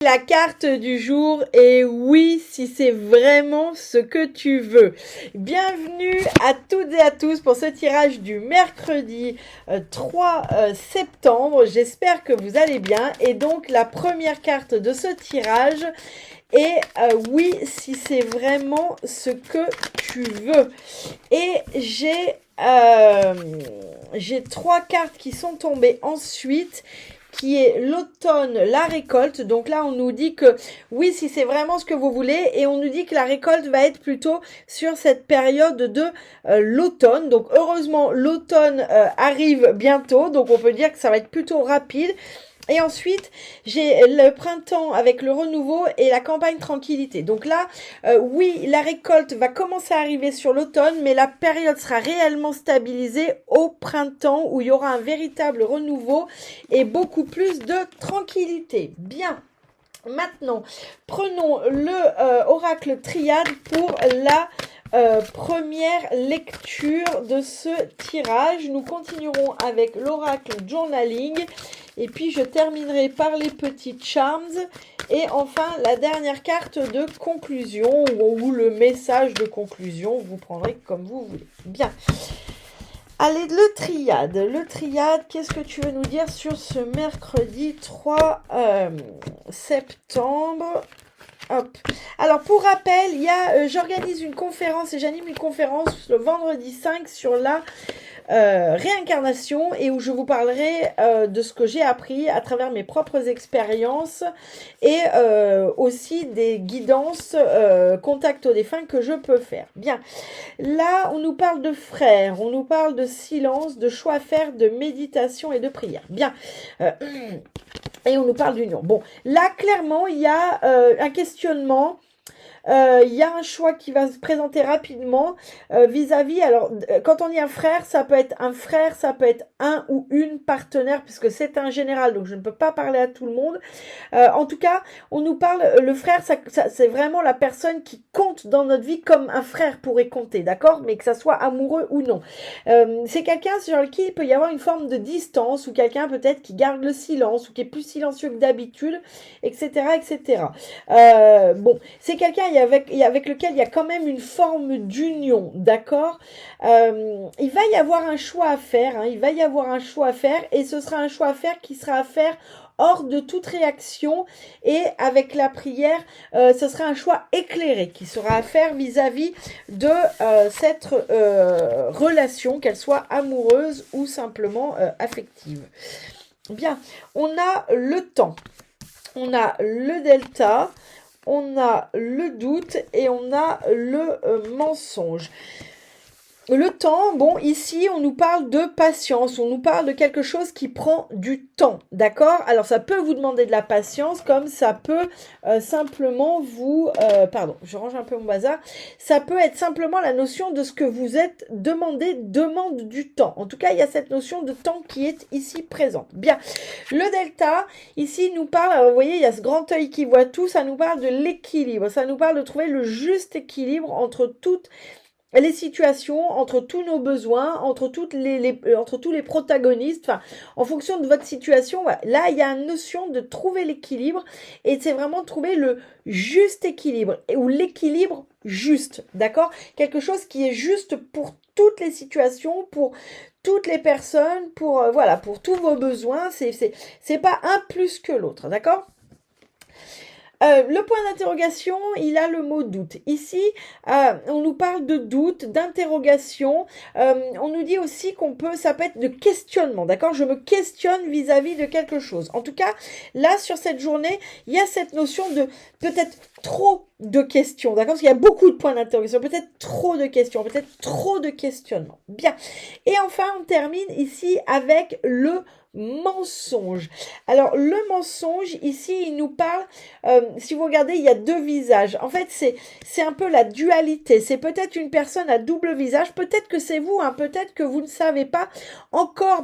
La carte du jour est oui si c'est vraiment ce que tu veux. Bienvenue à toutes et à tous pour ce tirage du mercredi 3 septembre. J'espère que vous allez bien. Et donc la première carte de ce tirage est oui si c'est vraiment ce que tu veux. Et j'ai trois cartes qui sont tombées ensuite, qui est l'automne, la récolte. Donc là, on nous dit que oui, si c'est vraiment ce que vous voulez, et on nous dit que la récolte va être plutôt sur cette période de l'automne. Donc heureusement, l'automne arrive bientôt, donc on peut dire que ça va être plutôt rapide. Et ensuite, j'ai le printemps avec le renouveau et la campagne tranquillité. Donc là, oui, la récolte va commencer à arriver sur l'automne, mais la période sera réellement stabilisée au printemps où il y aura un véritable renouveau et beaucoup plus de tranquillité. Bien. Maintenant, prenons le oracle triade pour la première lecture de ce tirage. Nous continuerons avec l'oracle journaling et puis je terminerai par les petits charms et enfin la dernière carte de conclusion ou le message de conclusion, vous prendrez comme vous voulez. Bien. Allez, le triade, qu'est-ce que tu veux nous dire sur ce mercredi 3 septembre? Hop. Alors, pour rappel, j'organise une conférence et j'anime une conférence le vendredi 5 sur la réincarnation et où je vous parlerai de ce que j'ai appris à travers mes propres expériences et aussi des guidances contact aux défunts que je peux faire. Bien, là on nous parle de frères, on nous parle de silence, de choix à faire, de méditation et de prière. Bien, et on nous parle d'union. Bon, là clairement il y a un questionnement. Il y a un choix qui va se présenter rapidement vis-à-vis. Alors, quand on dit un frère, ça peut être un ou une partenaire, puisque c'est un général, donc je ne peux pas parler à tout le monde. En tout cas, on nous parle, le frère, ça c'est vraiment la personne qui compte dans notre vie comme un frère pourrait compter, d'accord? Mais que ça soit amoureux ou non. C'est quelqu'un sur qui il peut y avoir une forme de distance, ou quelqu'un peut-être qui garde le silence, ou qui est plus silencieux que d'habitude, etc., etc. Bon, c'est quelqu'un avec lequel il y a quand même une forme d'union, d'accord? Il va y avoir un choix à faire, hein, il va y avoir un choix à faire, et ce sera un choix à faire qui sera à faire hors de toute réaction, et avec la prière, ce sera un choix éclairé qui sera à faire vis-à-vis de cette relation, qu'elle soit amoureuse ou simplement affective. Bien, on a le temps, on a le delta, on a le doute et on a le mensonge. Le temps, bon, ici, on nous parle de patience, on nous parle de quelque chose qui prend du temps, d'accord? Alors, ça peut vous demander de la patience, comme ça peut simplement vous... pardon, je range un peu mon bazar. Ça peut être simplement la notion de ce que vous êtes demandé, demande du temps. En tout cas, il y a cette notion de temps qui est ici présente. Bien, le delta, ici, nous parle... Alors, vous voyez, il y a ce grand œil qui voit tout, ça nous parle de l'équilibre. Ça nous parle de trouver le juste équilibre entre toutes les situations, entre tous nos besoins, entre tous les protagonistes, enfin, en fonction de votre situation, voilà. Là, il y a une notion de trouver l'équilibre, et c'est vraiment de trouver le juste équilibre, ou l'équilibre juste, d'accord? Quelque chose qui est juste pour toutes les situations, pour toutes les personnes, pour, voilà, pour tous vos besoins, c'est pas un plus que l'autre, d'accord? Le point d'interrogation, il a le mot doute. Ici, on nous parle de doute, d'interrogation. On nous dit aussi ça peut être de questionnement, d'accord? Je me questionne vis-à-vis de quelque chose. En tout cas, là, sur cette journée, il y a cette notion de peut-être trop de questions, d'accord? Parce qu'il y a beaucoup de points d'interrogation, peut-être trop de questions, peut-être trop de questionnements. Bien. Et enfin, on termine ici avec le mensonge. Alors, le mensonge, ici, il nous parle, si vous regardez, il y a deux visages. En fait, c'est un peu la dualité. C'est peut-être une personne à double visage. Peut-être que c'est vous, hein, peut-être que vous ne savez pas encore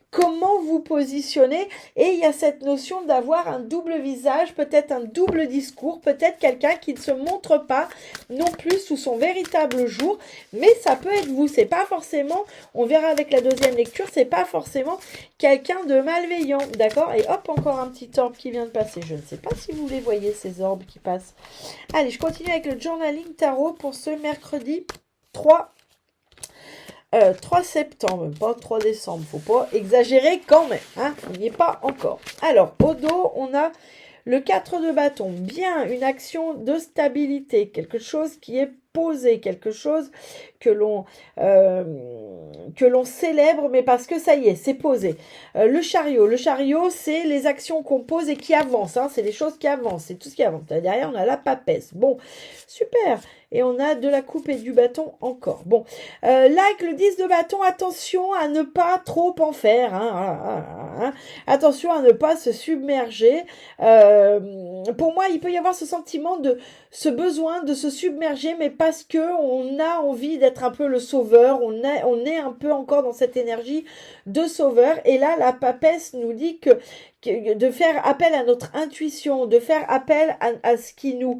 comment vous positionner. Et il y a cette notion d'avoir un double visage, peut-être un double discours, peut-être quelqu'un qui ne se montre pas non plus sous son véritable jour, mais ça peut être vous. C'est pas forcément, on verra avec la deuxième lecture, c'est pas forcément quelqu'un de malveillant, d'accord? Et hop, encore un petit orbe qui vient de passer. Je ne sais pas si vous les voyez, ces orbes qui passent. Allez, je continue avec le journaling tarot pour ce mercredi 3 septembre, pas 3 décembre, faut pas exagérer quand même, hein, on n'y est pas encore. Alors, au dos, on a le 4 de bâton, bien une action de stabilité, quelque chose qui est posé, quelque chose que l'on célèbre, mais parce que ça y est, c'est posé. Le chariot, c'est les actions qu'on pose et qui avancent, hein, c'est les choses qui avancent, c'est tout ce qui avance. Là, derrière, on a la papesse. Bon, super. Et on a de la coupe et du bâton encore. Bon, là, avec le 10 de bâton, attention à ne pas trop en faire. Hein. Attention à ne pas se submerger. Pour moi, il peut y avoir ce sentiment ce besoin de se submerger, mais parce que on a envie d'être un peu le sauveur. On est un peu encore dans cette énergie de sauveur. Et là, la papesse nous dit que de faire appel à notre intuition, de faire appel à ce qui nous...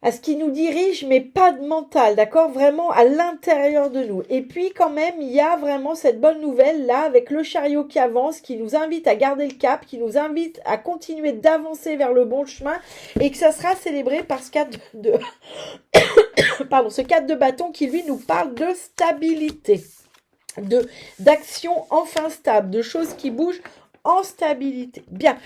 à ce qui nous dirige, mais pas de mental, d'accord? Vraiment à l'intérieur de nous. Et puis quand même, il y a vraiment cette bonne nouvelle là, avec le chariot qui avance, qui nous invite à garder le cap, qui nous invite à continuer d'avancer vers le bon chemin, et que ça sera célébré par ce 4 ce 4 de bâton qui lui nous parle de stabilité, d'action enfin stable, de choses qui bougent en stabilité. Bien.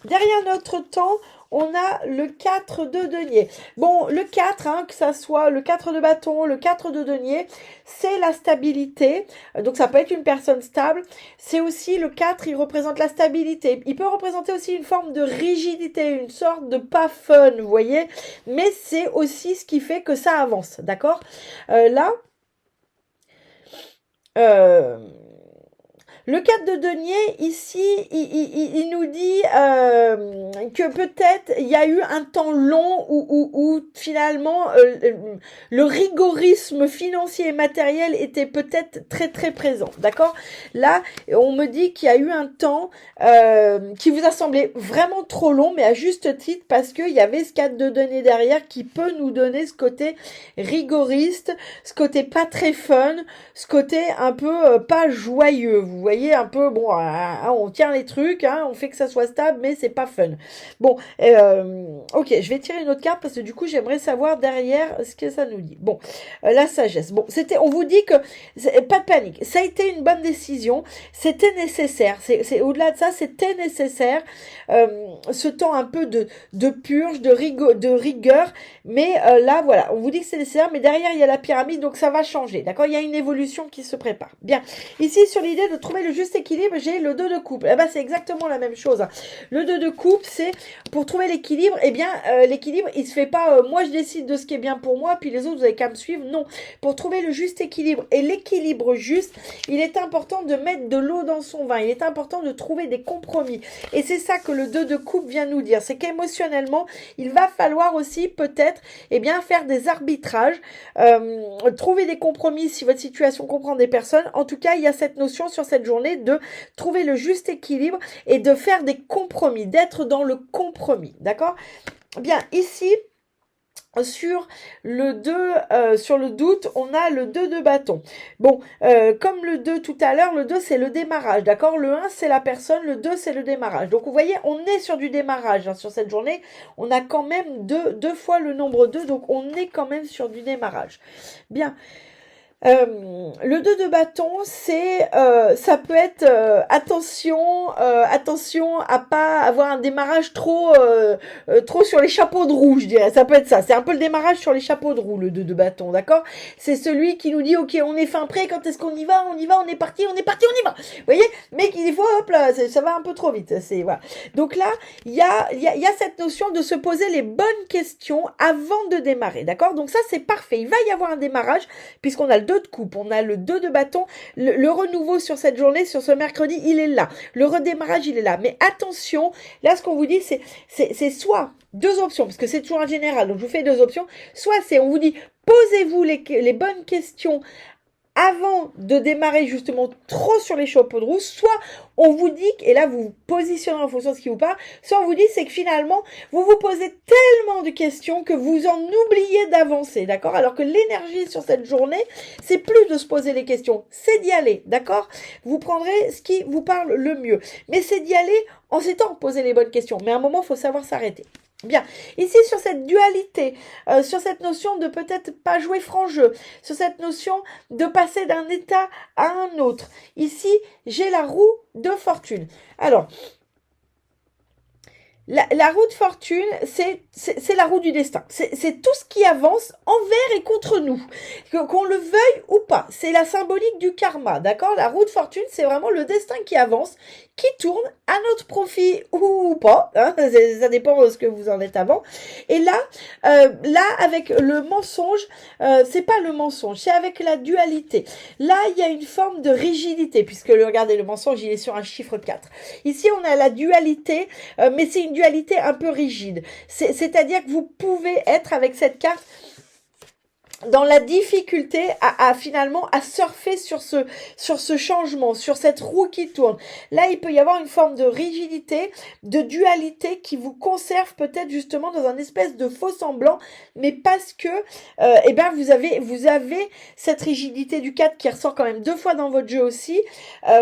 Derrière notre temps, on a le 4 de denier. Bon, le 4, hein, que ça soit le 4 de bâton, le 4 de denier, c'est la stabilité. Donc, ça peut être une personne stable. C'est aussi, le 4, il représente la stabilité. Il peut représenter aussi une forme de rigidité, une sorte de pas fun, vous voyez. Mais c'est aussi ce qui fait que ça avance, d'accord? Là... Le 4 de denier, ici, il nous dit que peut-être il y a eu un temps long où finalement le rigorisme financier et matériel était peut-être très très présent, d'accord? Là, on me dit qu'il y a eu un temps qui vous a semblé vraiment trop long, mais à juste titre, parce qu'il y avait ce 4 de denier derrière qui peut nous donner ce côté rigoriste, ce côté pas très fun, ce côté un peu pas joyeux, vous voyez, un peu, bon, on tient les trucs, hein, on fait que ça soit stable, mais c'est pas fun. Bon, ok, je vais tirer une autre carte parce que du coup, j'aimerais savoir derrière ce que ça nous dit. Bon, la sagesse. Bon, on vous dit que, pas de panique, ça a été une bonne décision, c'était nécessaire, c'est au-delà de ça, c'était nécessaire, ce temps un peu de purge, de rigueur, mais là, voilà, on vous dit que c'est nécessaire, mais derrière, il y a la pyramide, donc ça va changer, d'accord? Il y a une évolution qui se prépare. Bien, ici, sur l'idée de trouver le juste équilibre, j'ai le 2 de coupe. Eh ben, c'est exactement la même chose. Le 2 de coupe, c'est pour trouver l'équilibre. Eh bien, l'équilibre, il se fait pas, moi je décide de ce qui est bien pour moi, puis les autres, vous avez qu'à me suivre. Non. Pour trouver le juste équilibre et l'équilibre juste, il est important de mettre de l'eau dans son vin. Il est important de trouver des compromis. Et c'est ça que le 2 de coupe vient nous dire. C'est qu'émotionnellement, il va falloir aussi peut-être, eh bien, faire des arbitrages, trouver des compromis si votre situation comprend des personnes. En tout cas, il y a cette notion sur cette journée de trouver le juste équilibre et de faire des compromis, d'être dans le compromis, d'accord? Bien, ici, sur le 2, sur le doute, on a le 2 de bâton. Bon, comme le 2 tout à l'heure, le 2 c'est le démarrage, d'accord? Le 1 c'est la personne, le 2 c'est le démarrage. Donc vous voyez, on est sur du démarrage, hein, sur cette journée. On a quand même deux fois le nombre 2, donc on est quand même sur du démarrage. Bien. Le 2 de bâton, c'est ça peut être attention à pas avoir un démarrage trop sur les chapeaux de roue, je dirais. Ça peut être ça. C'est un peu le démarrage sur les chapeaux de roue, le 2 de bâton, d'accord? C'est celui qui nous dit ok, on est fin prêt, quand est-ce qu'on y va, on est parti, on y va. Vous voyez? Mais qui des fois hop là, ça va un peu trop vite, c'est voilà. Donc là, il y a cette notion de se poser les bonnes questions avant de démarrer, d'accord? Donc ça c'est parfait. Il va y avoir un démarrage puisqu'on a le 2 de coupe, on a le 2 de bâton, le renouveau sur cette journée, sur ce mercredi, il est là. Le redémarrage, il est là. Mais attention, là, ce qu'on vous dit, c'est soit deux options, parce que c'est toujours en général, donc je vous fais deux options. Soit c'est, on vous dit, posez-vous les bonnes questions avant de démarrer justement trop sur les chapeaux de roue, soit on vous dit, et là vous vous positionnez en fonction de ce qui vous parle, soit on vous dit c'est que finalement vous vous posez tellement de questions que vous en oubliez d'avancer, d'accord? Alors que l'énergie sur cette journée, c'est plus de se poser les questions, c'est d'y aller, d'accord? Vous prendrez ce qui vous parle le mieux, mais c'est d'y aller en s'étant poser les bonnes questions, mais à un moment il faut savoir s'arrêter. Bien, ici sur cette dualité, sur cette notion de peut-être pas jouer franc jeu, sur cette notion de passer d'un état à un autre, ici j'ai la roue de fortune. Alors, la roue de fortune, c'est la roue du destin. C'est tout ce qui avance envers et contre nous, qu'on le veuille ou pas. C'est la symbolique du karma, d'accord? La roue de fortune, c'est vraiment le destin qui avance, qui tourne à notre profit ou pas. Hein, ça dépend de ce que vous en êtes avant. Et là, avec le mensonge, c'est pas le mensonge, c'est avec la dualité. Là, il y a une forme de rigidité, puisque regardez, le mensonge, il est sur un chiffre 4. Ici, on a la dualité, mais c'est une dualité un peu rigide. C'est-à-dire que vous pouvez être avec cette carte dans la difficulté à finalement à surfer sur ce changement, sur cette roue qui tourne. Là, il peut y avoir une forme de rigidité, de dualité qui vous conserve peut-être justement dans un espèce de faux semblant, mais parce que eh ben vous avez cette rigidité du 4 qui ressort quand même 2 fois dans votre jeu aussi,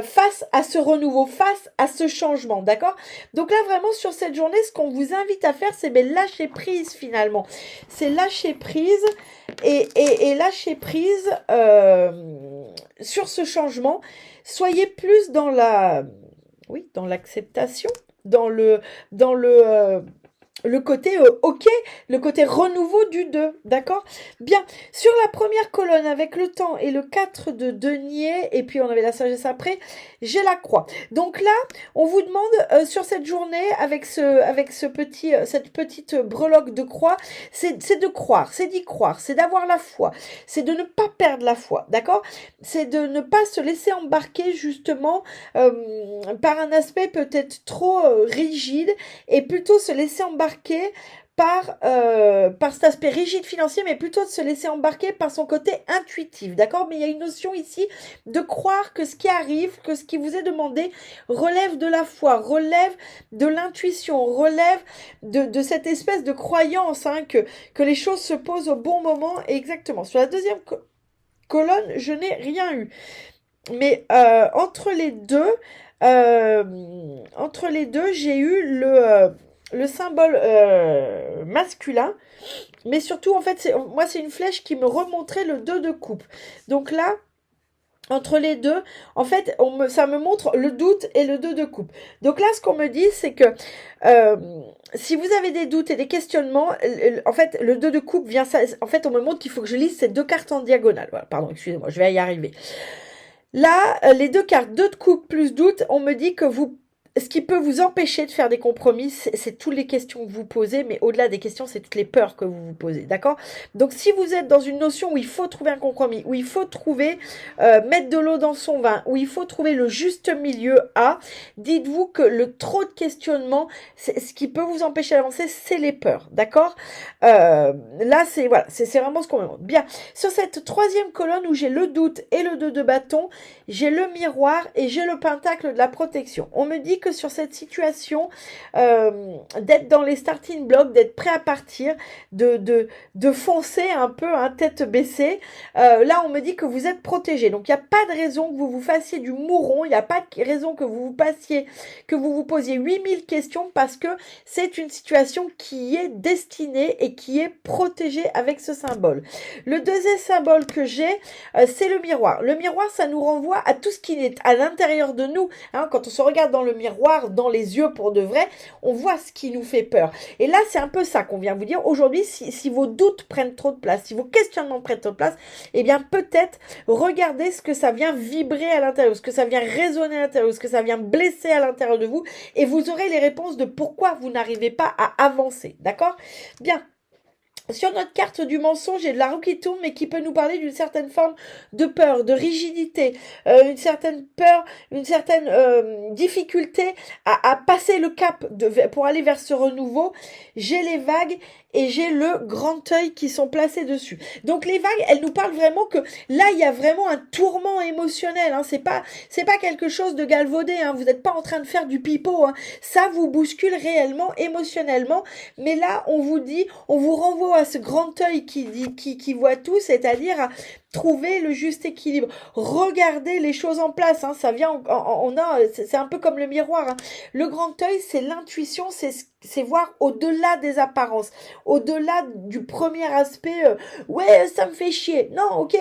face à ce renouveau, face à ce changement, d'accord? Donc là, vraiment, sur cette journée, ce qu'on vous invite à faire, c'est lâcher prise finalement. C'est lâcher prise et lâcher prise sur ce changement. Soyez plus dans dans l'acceptation, dans le côté ok, le côté renouveau du 2, d'accord? Bien, sur la première colonne avec le temps et le 4 de denier, et puis on avait la sagesse après, j'ai la croix. Donc là, on vous demande sur cette journée, avec cette petite breloque de croix, c'est de croire, c'est d'y croire, c'est d'avoir la foi, c'est de ne pas perdre la foi, d'accord? C'est de ne pas se laisser embarquer justement par un aspect peut-être trop rigide, et plutôt se laisser embarquer par cet aspect rigide financier, mais plutôt de se laisser embarquer par son côté intuitif, d'accord? Mais il y a une notion ici de croire que ce qui arrive, que ce qui vous est demandé relève de la foi, relève de l'intuition, relève de cette espèce de croyance, hein, que les choses se posent au bon moment. Et exactement. Sur la deuxième colonne, je n'ai rien eu. Mais entre les deux, j'ai eu le symbole masculin, mais surtout en fait moi c'est une flèche qui me remontrait le 2 de coupe. Donc là, entre les deux, en fait, ça me montre le doute et le 2 de coupe. Donc là, ce qu'on me dit, c'est que si vous avez des doutes et des questionnements, en fait, le 2 de coupe vient ça. En fait, on me montre qu'il faut que je lise ces 2 cartes en diagonale. Voilà, pardon, excusez-moi, je vais y arriver. Là, les 2 cartes, 2 de coupe plus doute, on me dit que ce qui peut vous empêcher de faire des compromis, c'est toutes les questions que vous posez, mais au-delà des questions, c'est toutes les peurs que vous vous posez, d'accord? Donc, si vous êtes dans une notion où il faut trouver un compromis, où il faut trouver, mettre de l'eau dans son vin, où il faut trouver le juste milieu dites-vous que le trop de questionnement, ce qui peut vous empêcher d'avancer, c'est les peurs, d'accord? Là, c'est vraiment ce qu'on me montre. Bien, sur cette troisième colonne où j'ai le doute et le 2 de bâton, j'ai le miroir et j'ai le pentacle de la protection. On me dit que sur cette situation, d'être dans les starting blocks, d'être prêt à partir, de foncer un peu, hein, tête baissée, là on me dit que vous êtes protégé. Donc il n'y a pas de raison que vous vous fassiez du mouron, il n'y a pas de raison que vous vous posiez 8000 questions, parce que c'est une situation qui est destinée et qui est protégée avec ce symbole. Le deuxième symbole que j'ai, c'est le miroir. Le miroir, ça nous renvoie à tout ce qui est à l'intérieur de nous. Hein, quand on se regarde dans le miroir, dans les yeux pour de vrai, on voit ce qui nous fait peur. Et là, c'est un peu ça qu'on vient vous dire. Aujourd'hui, si vos doutes prennent trop de place, si vos questionnements prennent trop de place, eh bien peut-être regardez ce que ça vient vibrer à l'intérieur, ce que ça vient résonner à l'intérieur, ce que ça vient blesser à l'intérieur de vous, et vous aurez les réponses de pourquoi vous n'arrivez pas à avancer. D'accord? Bien. Sur notre carte du mensonge et de la roue qui tourne, mais qui peut nous parler d'une certaine forme de peur, de rigidité, une certaine peur, une certaine difficulté à passer le cap pour aller vers ce renouveau. J'ai les vagues et j'ai le grand œil qui sont placés dessus. Donc les vagues, elles nous parlent vraiment que là, il y a vraiment un tourment émotionnel. Hein. C'est pas quelque chose de galvaudé. Hein. Vous n'êtes pas en train de faire du pipeau. Hein. Ça vous bouscule réellement, émotionnellement. Mais là, on vous dit, on vous renvoie à ce grand œil qui voit tout, c'est-à-dire à trouver le juste équilibre. Regardez les choses en place. Hein. Ça vient, c'est un peu comme le miroir. Hein. Le grand œil, c'est l'intuition, c'est voir au-delà des apparences, au-delà du premier aspect. Ouais, ça me fait chier. Non, ok,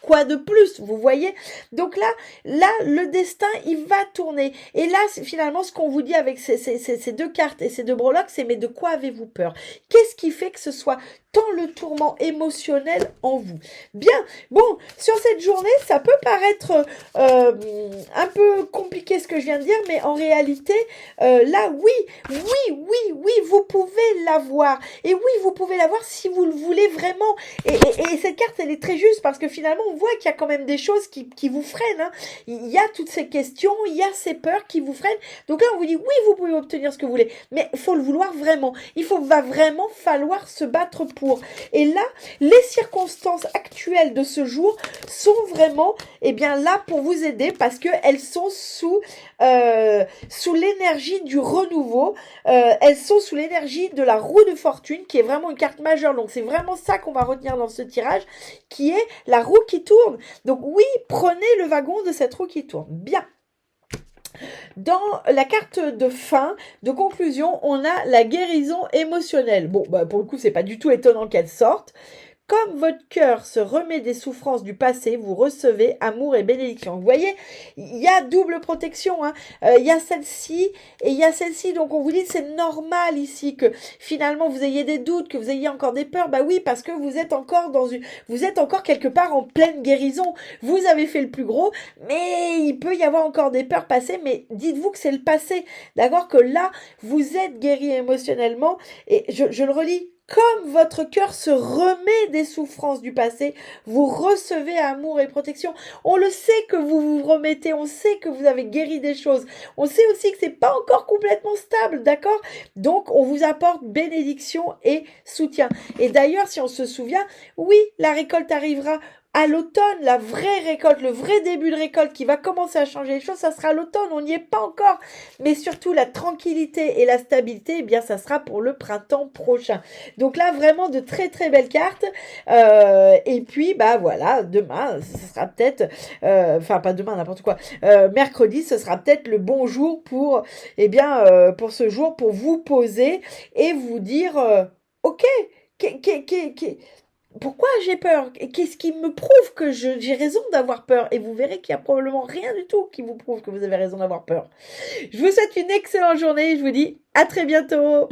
quoi de plus, vous voyez? Donc là, le destin, il va tourner. Et là, c'est finalement ce qu'on vous dit avec ces deux cartes et ces deux breloques, c'est mais de quoi avez-vous peur? Qu'est-ce qui fait que ce soit tant le tourment émotionnel en vous? Bien, bon, sur cette journée, ça peut paraître un peu compliqué ce que je viens de dire, mais en réalité, là, oui, vous pouvez l'avoir. Et oui, vous pouvez l'avoir si vous le voulez vraiment. Et cette carte, elle est très juste parce que finalement, on voit qu'il y a quand même des choses qui vous freinent. Hein. Il y a toutes ces questions, il y a ces peurs qui vous freinent. Donc là, on vous dit, oui, vous pouvez obtenir ce que vous voulez, mais il faut le vouloir vraiment. Va vraiment falloir se battre pour. Et là, les circonstances actuelles de ce jour sont vraiment, eh bien, là pour vous aider parce que elles sont sous l'énergie du renouveau. Elles sont sous l'énergie de la roue de fortune, qui est vraiment une carte majeure. Donc, c'est vraiment ça qu'on va retenir dans ce tirage, qui est la roue qui tourne. Donc, oui, prenez le wagon de cette roue qui tourne. Bien. Dans la carte de fin, de conclusion, on a la guérison émotionnelle. Bon, bah, pour le coup, c'est pas du tout étonnant qu'elle sorte. Comme votre cœur se remet des souffrances du passé, vous recevez amour et bénédiction. Vous voyez, il y a double protection. Hein. Il y a celle-ci et il y a celle-ci. Donc, on vous dit c'est normal ici que finalement vous ayez des doutes, que vous ayez encore des peurs. Bah oui, parce que vous êtes encore vous êtes encore quelque part en pleine guérison. Vous avez fait le plus gros, mais il peut y avoir encore des peurs passées. Mais dites-vous que c'est le passé. D'accord, que là, vous êtes guéri émotionnellement. Et je le relis. Comme votre cœur se remet des souffrances du passé, vous recevez amour et protection. On le sait que vous vous remettez, on sait que vous avez guéri des choses. On sait aussi que c'est pas encore complètement stable, d'accord? Donc, on vous apporte bénédiction et soutien. Et d'ailleurs, si on se souvient, oui, la récolte arrivera à l'automne, la vraie récolte, le vrai début de récolte qui va commencer à changer les choses, ça sera à l'automne, on n'y est pas encore. Mais surtout, la tranquillité et la stabilité, eh bien, ça sera pour le printemps prochain. Donc là, vraiment de très très belles cartes. Et puis, bah voilà, demain, ce sera peut-être, enfin pas demain, n'importe quoi, mercredi, ce sera peut-être le bon jour pour, eh bien, pour ce jour, pour vous poser et vous dire, ok, pourquoi j'ai peur? Qu'est-ce qui me prouve que j'ai raison d'avoir peur? Et vous verrez qu'il n'y a probablement rien du tout qui vous prouve que vous avez raison d'avoir peur. Je vous souhaite une excellente journée et je vous dis à très bientôt.